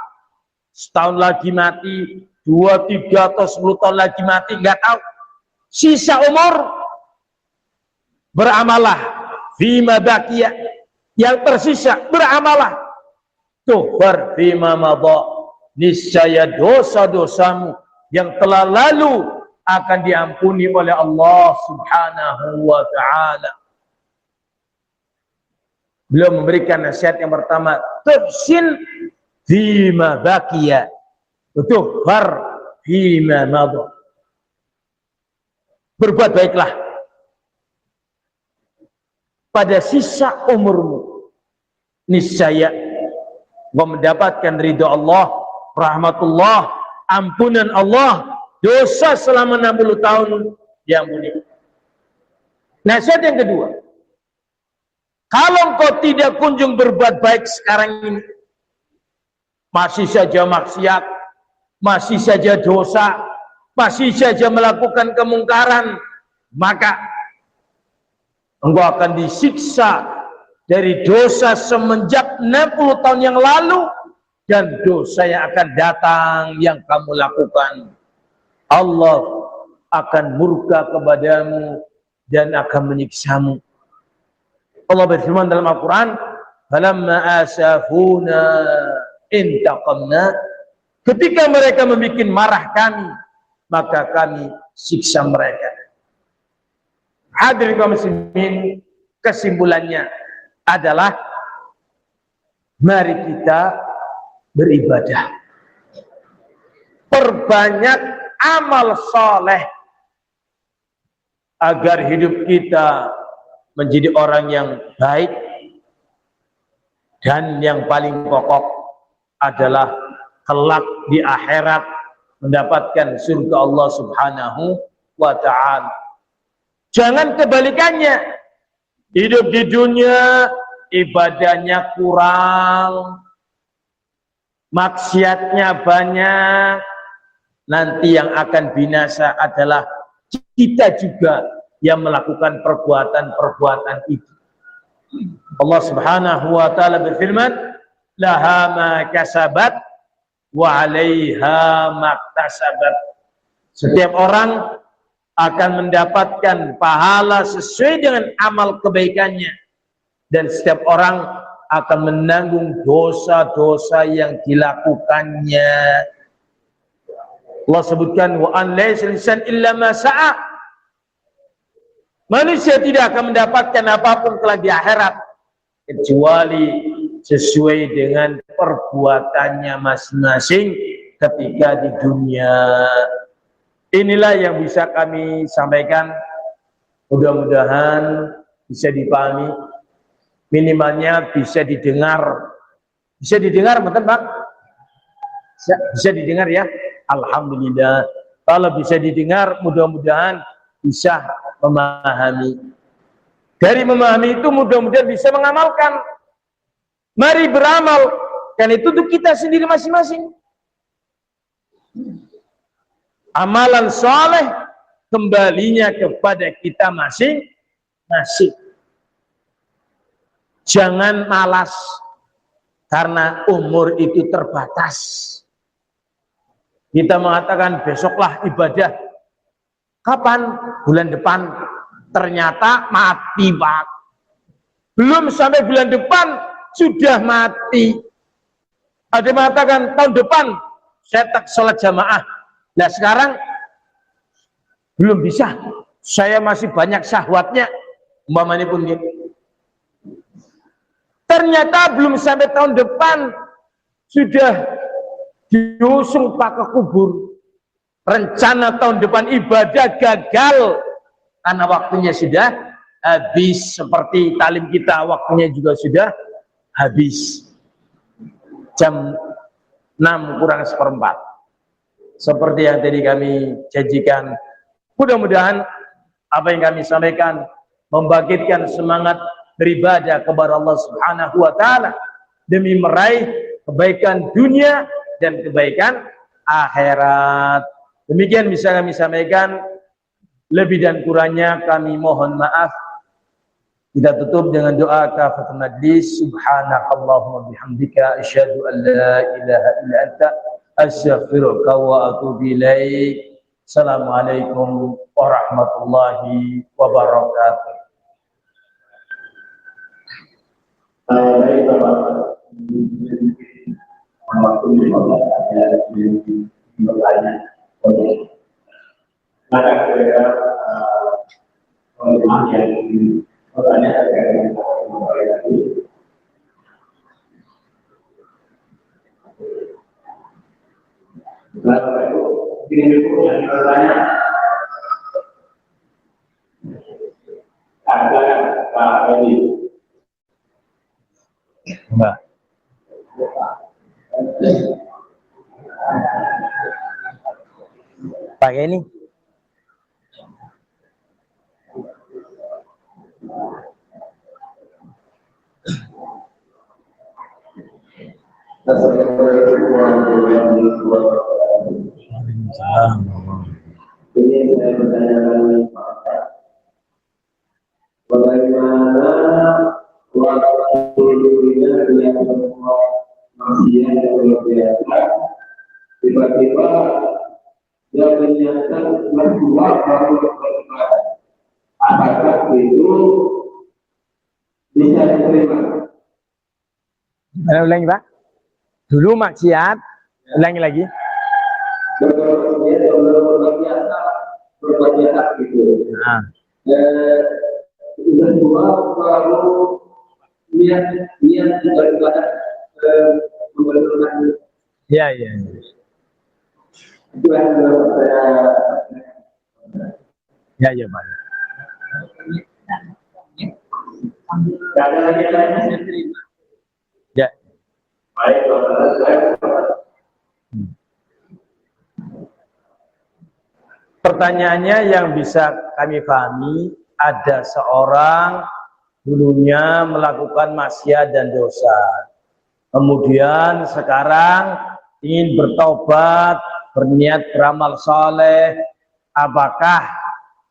Setahun lagi mati, 2, 3 atau 10 tahun lagi mati, nggak tahu. Sisa umur beramalah fima baqiya, yang tersisa beramalah. Tuhfar fima madha, niscaya dosa-dosamu yang telah lalu akan diampuni oleh Allah Subhanahu wa ta'ala. Beliau memberikan nasihat yang pertama, tuhsin fima baqiya, tuhfar fima madha. Berbuat baiklah pada sisa umurmu, niscaya kau mendapatkan ridha Allah, rahmatullah, ampunan Allah, dosa selama 60 tahun diampuni. Nasihat yang kedua, kalau engkau tidak kunjung berbuat baik sekarang ini, masih saja maksiat, masih saja dosa, masih saja melakukan kemungkaran, maka engkau akan disiksa dari dosa semenjak 60 tahun yang lalu dan dosa yang akan datang yang kamu lakukan. Allah akan murka kepadamu dan akan menyiksamu. Allah berfirman dalam Al-Quran, "Falamma asafuna intaqamna." Ketika mereka membuat marah kami, maka kami siksa mereka. Hadirin kaum muslimin, kesimpulannya adalah mari kita beribadah. Perbanyak amal soleh agar hidup kita menjadi orang yang baik, dan yang paling pokok adalah kelak di akhirat mendapatkan surga Allah Subhanahu wa ta'ala. Jangan kebalikannya, hidup di dunia ibadahnya kurang, maksiatnya banyak, nanti yang akan binasa adalah kita juga yang melakukan perbuatan-perbuatan itu. Allah Subhanahu wa ta'ala berfirman, laha ma kasabat wa 'alaiha maktasabat. Setiap orang akan mendapatkan pahala sesuai dengan amal kebaikannya, dan setiap orang akan menanggung dosa-dosa yang dilakukannya. Allah sebutkan, wa an laysal insan illa ma sa'a. Manusia tidak akan mendapatkan apapun kelak di akhirat kecuali sesuai dengan perbuatannya masing-masing ketika di dunia. Inilah yang bisa kami sampaikan. Mudah-mudahan bisa dipahami, minimalnya bisa didengar. Bisa didengar, betul Pak? Bisa didengar ya? Alhamdulillah. Kalau bisa didengar, mudah-mudahan bisa memahami. Dari memahami itu mudah-mudahan bisa mengamalkan. Mari beramal, dan itu untuk kita sendiri masing-masing. Amalan soleh kembalinya kepada kita masing-masing. Jangan malas karena umur itu terbatas. Kita mengatakan besoklah ibadah. Kapan? Bulan depan. Ternyata mati Pak. Belum sampai bulan depan sudah mati. Ada mengatakan tahun depan saya tak sholat jamaah. Nah sekarang belum bisa. Saya masih banyak syahwatnya. Umpamanya pun gitu. Ternyata belum sampai tahun depan sudah diusung Pak ke kubur. Rencana tahun depan ibadah gagal karena waktunya sudah habis. Seperti talim kita, waktunya juga sudah habis. Jam 6 kurang seperempat. Seperti yang tadi kami janjikan. Mudah-mudahan apa yang kami sampaikan membangkitkan semangat beribadah kepada Allah Subhanahu wa taala demi meraih kebaikan dunia dan kebaikan akhirat. Demikian bisa kami sampaikan, lebih dan kurangnya kami mohon maaf. Kita tutup dengan doa kafatul majlis. Subhanakallahumma bihamdika asyhadu an la ilaha illa anta astaghfiruka wa atubu ilaik. Assalamualaikum warahmatullahi wabarakatuh. Mbak. Pakai ini. Ini saya bertanyakan bagaimana waktunya yang semua manusia yang luar biasa tiba-tiba dia menyiapkan berdua baru beribadah. Apakah itu bisa diterima? Ulangi Pak. Dulu maksiat, ulangi lagi. Berbuat biasa gitu. Nah. Kedua baru niat beribadah memperlukan. Ya. Itu yang saya. Ya Pak. Ada lagi yang saya terima. Ya. Baik, pertanyaannya yang bisa kami pahami, ada seorang dulunya melakukan maksiat dan dosa, kemudian sekarang ingin bertobat, berniat beramal soleh, apakah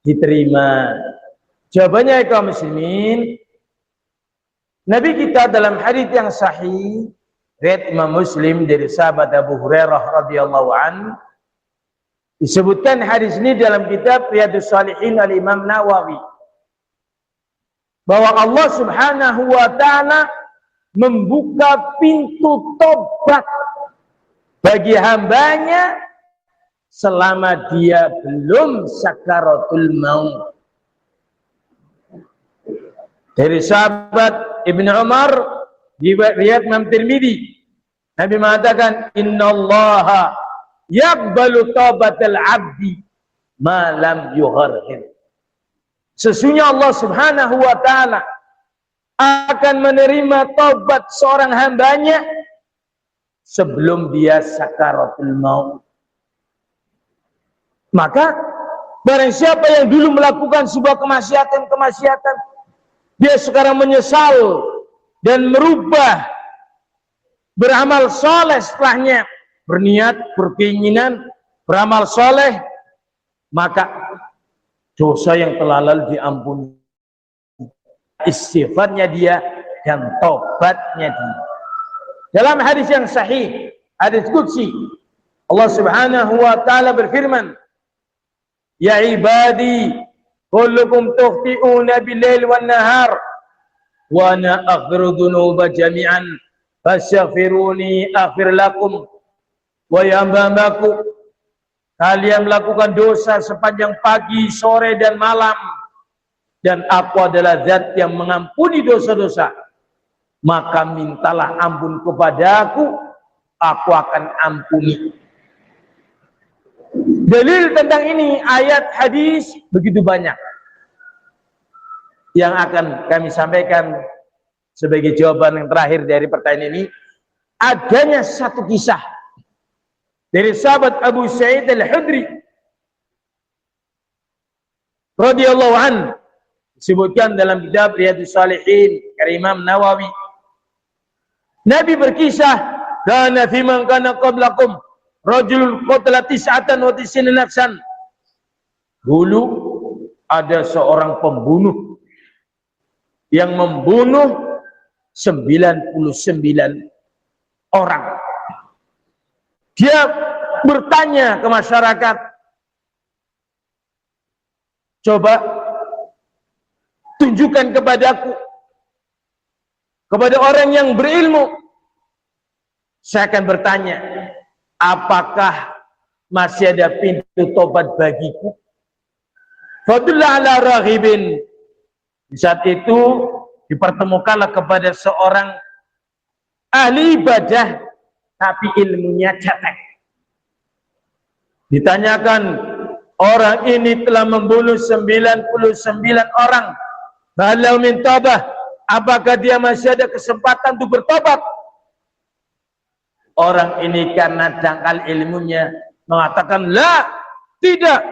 diterima? Jawabannya kaum muslimin, Nabi kita dalam hadits yang sahih riwayat Imam Muslim dari sahabat Abu Hurairah radhiyallahu an, disebutkan hadis ini dalam kitab Riyadhus Shalihin al-Imam Nawawi, bahwa Allah Subhanahu wa taala membuka pintu tobat bagi hambanya selama dia belum sakaratul maut. Dari sahabat Ibnu Umar di riwayat Imam Tirmidzi, Nabi mengatakan, innallaha yaqbalu taubatal abdi ma lam yughargir. Sesungguhnya Allah Subhanahu wa taala akan menerima taubat seorang hambanya sebelum dia sakaratul maut. Maka barang siapa yang dulu melakukan sebuah kemaksiatan, dia sekarang menyesal dan merubah, beramal soleh setelahnya, berniat, berkeinginan, beramal soleh, maka dosa yang telah lalu diampuni, istighfarnya dia dan tobatnya dia. Dalam hadis yang sahih, hadis qudsi, Allah Subhanahu wa taala berfirman, ya ibadi kullukum tukhti'una bil-lail wan-nahar wa ana aghfiru dzunuba jami'an fastaghfiruni aghfir lakum. Wa ya hamba-hambaku, kalian melakukan dosa sepanjang pagi, sore dan malam, dan aku adalah zat yang mengampuni dosa-dosa, maka mintalah ampun kepadaku, aku akan ampuni. Dalil tentang ini, ayat, hadis begitu banyak yang akan kami sampaikan sebagai jawaban yang terakhir dari pertanyaan ini. Adanya satu kisah dari sahabat Abu Sa'id al-Khudri radhiyallahu anhu, disebutkan dalam kitab Riyadhus Shalihin karya Imam Nawawi. Nabi berkisah, kana fi man kana qablakum rajulun qatala 99 nafsan. Dulu ada seorang pembunuh yang membunuh 99 orang. Dia bertanya ke masyarakat, coba tunjukkan kepadaku, kepada orang yang berilmu, saya akan bertanya, apakah masih ada pintu tobat bagiku? Fadullah ala raghibin. Di saat itu dipertemukanlah kepada seorang ahli ibadah tapi ilmunya cetek. Ditanyakan, orang ini telah membunuh 99 orang. Balau min tabah, apakah dia masih ada kesempatan untuk bertobat? Orang ini karena dangkal ilmunya mengatakan, la, tidak.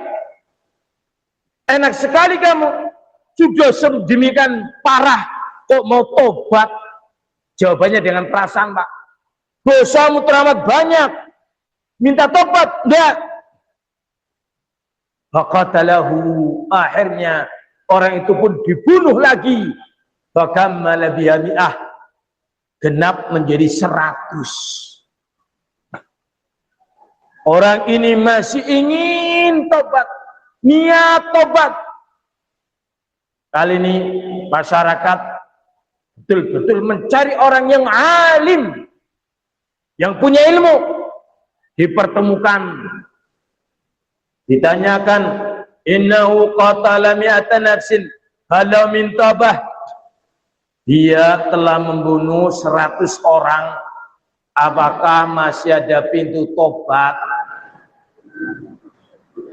Enak sekali kamu, sudah sedemikian parah, kok mau tobat? Jawabannya dengan perasaan, Pak. Dosamu teramat banyak, minta tobat, enggak. Faqatalahu, akhirnya orang itu pun dibunuh lagi. Fakamala biha mi'ah, genap menjadi 100. Orang ini masih ingin tobat, niat tobat. Kali ini masyarakat betul-betul mencari orang yang alim, yang punya ilmu. Dipertemukan, ditanyakan, innahu qatala mi'ata nafsin halau min tabah. Dia telah membunuh 100 orang, apakah masih ada pintu tobat?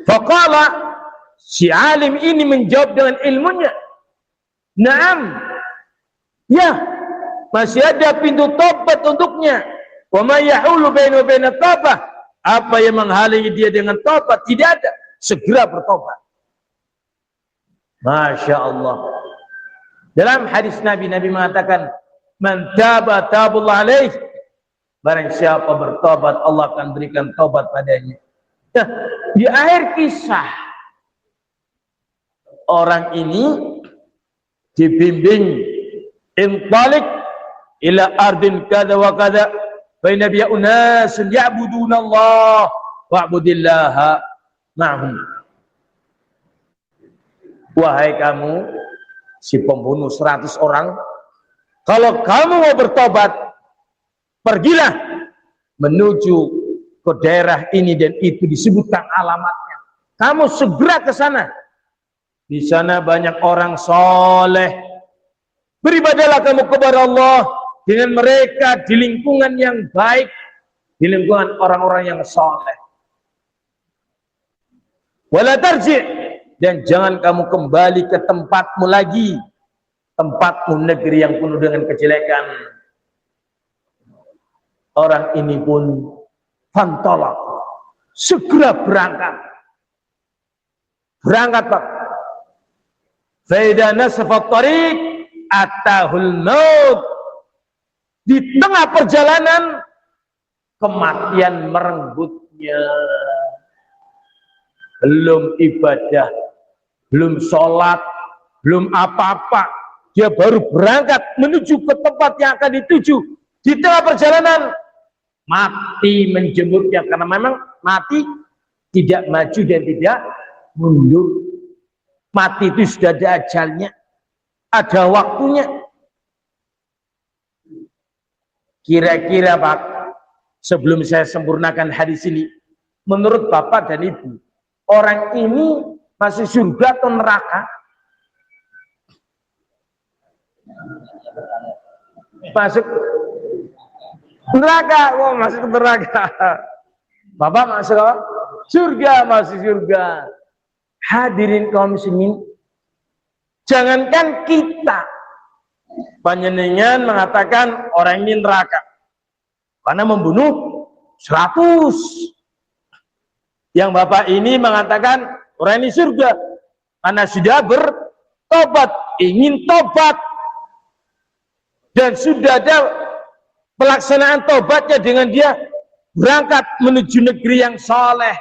Faqala, si alim ini menjawab dengan ilmunya, na'am, ya, masih ada pintu tobat untuknya. Wa ma yahulu bainahu wa bainat tabah, apa yang menghalangi dia dengan tobat? Tidak ada. Segera bertobat. Masya Allah. Dalam hadis Nabi mengatakan, man taba tabullah alaih, barang siapa bertobat, Allah akan berikan tobat padanya. Nah, di akhir kisah, orang ini dibimbing, intalik ila ardin kada wa kada, baina biya unasun ya'buduna Allah wa'budillaha ma'hum. Wahai kamu, si pembunuh 100 orang, kalau kamu mau bertobat, pergilah menuju ke daerah ini dan itu, disebutkan alamatnya. Kamu segera ke sana. Di sana banyak orang soleh. Beribadahlah kamu kepada Allah dengan mereka di lingkungan yang baik, di lingkungan orang-orang yang soleh. Wala tarji', dan jangan kamu kembali ke tempatmu lagi, tempatmu, negeri yang penuh dengan kejelekan. Orang ini pun fantolak, segera berangkat. Berangkat, Pak. Faida nasfat tariq atahul maut. Di tengah perjalanan kematian merenggutnya. Belum ibadah, belum sholat, belum apa-apa, dia baru berangkat menuju ke tempat yang akan dituju. Di tengah perjalanan mati menjemputnya, karena memang mati tidak maju dan tidak mundur. Mati itu sudah ada ajalnya, ada waktunya. Kira-kira Pak, sebelum saya sempurnakan hadis ini, menurut Bapak dan Ibu, orang ini masih surga atau neraka? Masuk neraka. Oh, masuk neraka. Bapak masuk apa? Surga, masuk surga. Hadirin kaum muslimin, jangankan kita, panjenengan mengatakan orang ini neraka karena membunuh 100. Yang Bapak ini mengatakan orang ini surga karena sudah bertobat. ingin tobat dan sudah ada pelaksanaan tobatnya dengan dia berangkat menuju negeri yang soleh,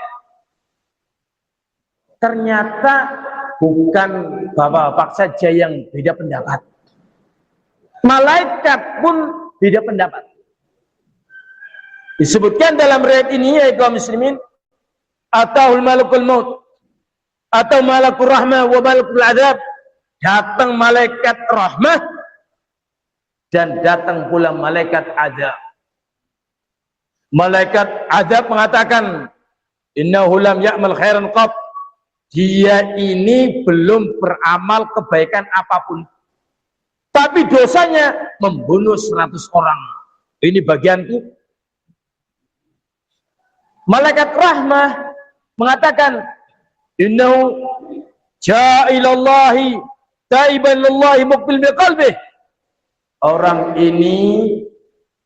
ternyata bukan bapak-bapak saja yang beda pendapat, malaikat pun beda pendapat. Disebutkan dalam riwayat ini, ya kaum muslimin, atahul malakul maut atau malakul rahmah wa malakul adab, datang malaikat rahmah dan datang pula malaikat adab. Malaikat adab mengatakan, innahu lam ya'mal khairan qat, dia ini belum beramal kebaikan apapun, tapi dosanya membunuh 100 orang. Ini bagianku. Malaikat rahmah mengatakan, innahu ja'ilallahi taiban lillahi muqbil biqalbih, orang ini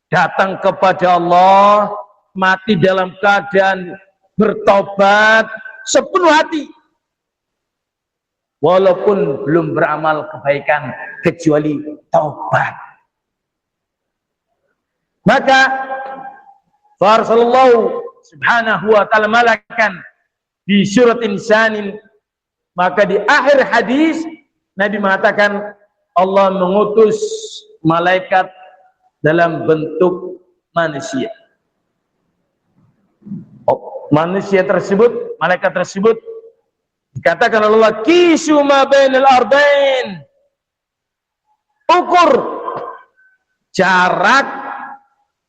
datang kepada Allah mati dalam keadaan bertobat sepenuh hati, walaupun belum beramal kebaikan kecuali taubat. Maka farsallallahu subhanahu wa ta'ala malakan di surat Insanin, maka di akhir hadis Nabi mengatakan Allah mengutus malaikat dalam bentuk manusia. Manusia tersebut, malaikat tersebut dikatakan Allah, kisu ma bainal ardain, ukur jarak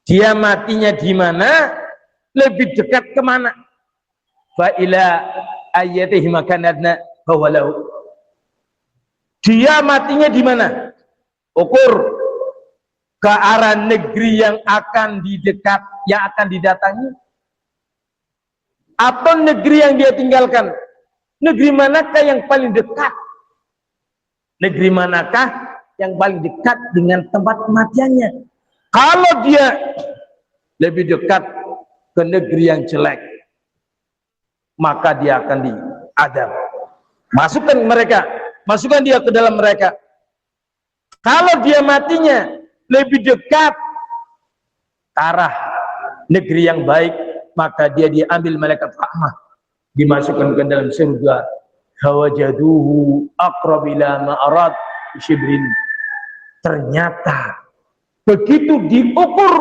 dia matinya di mana, lebih dekat kemana. Fa ila ayatihi makanadna bawalahu, dia matinya di mana, ukur ke arah negeri yang akan didekat, yang akan didatangi, atau negeri yang dia tinggalkan. Negeri manakah yang paling dekat? Negeri manakah yang paling dekat dengan tempat kematiannya? Kalau dia lebih dekat ke negeri yang jelek, maka dia akan diadab. Masukkan dia ke dalam mereka. Kalau dia matinya lebih dekat ke arah negeri yang baik, maka dia diambil malaikat rahmah, dimasukkan ke dalam surga. Hawajaduhu aqrab ila ma arad shibrin. Ternyata begitu diukur,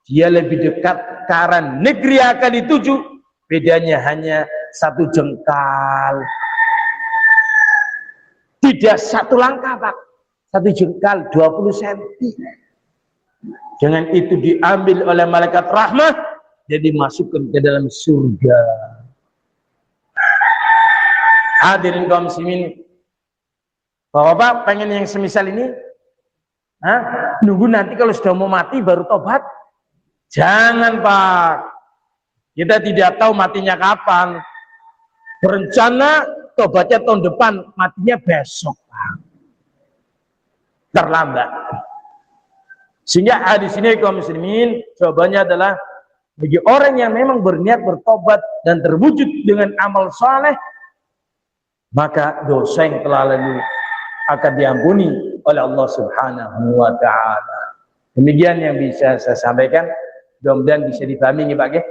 dia lebih dekat ke arah negeri yang akan dituju, bedanya hanya 1 jengkal. Tidak 1 langkah, Pak. 1 jengkal 20 cm. Dengan itu diambil oleh malaikat rahmah, jadi dimasukkan ke dalam surga. Hadirin kaum muslimin, Bapak pengen yang semisal ini? Nunggu nanti kalau sudah mau mati baru tobat? Jangan, Pak. Kita tidak tahu matinya kapan. Berencana tobatnya tahun depan, matinya besok, Pak. Terlambat. Sehingga hadis ini kaum muslimin, jawabannya adalah bagi orang yang memang berniat bertobat dan terwujud dengan amal saleh, maka dosa yang telah lalu akan diampuni oleh Allah Subhanahu wa ta'ala. Demikian yang bisa saya sampaikan. Mudah-mudahan bisa dipahami, Pak.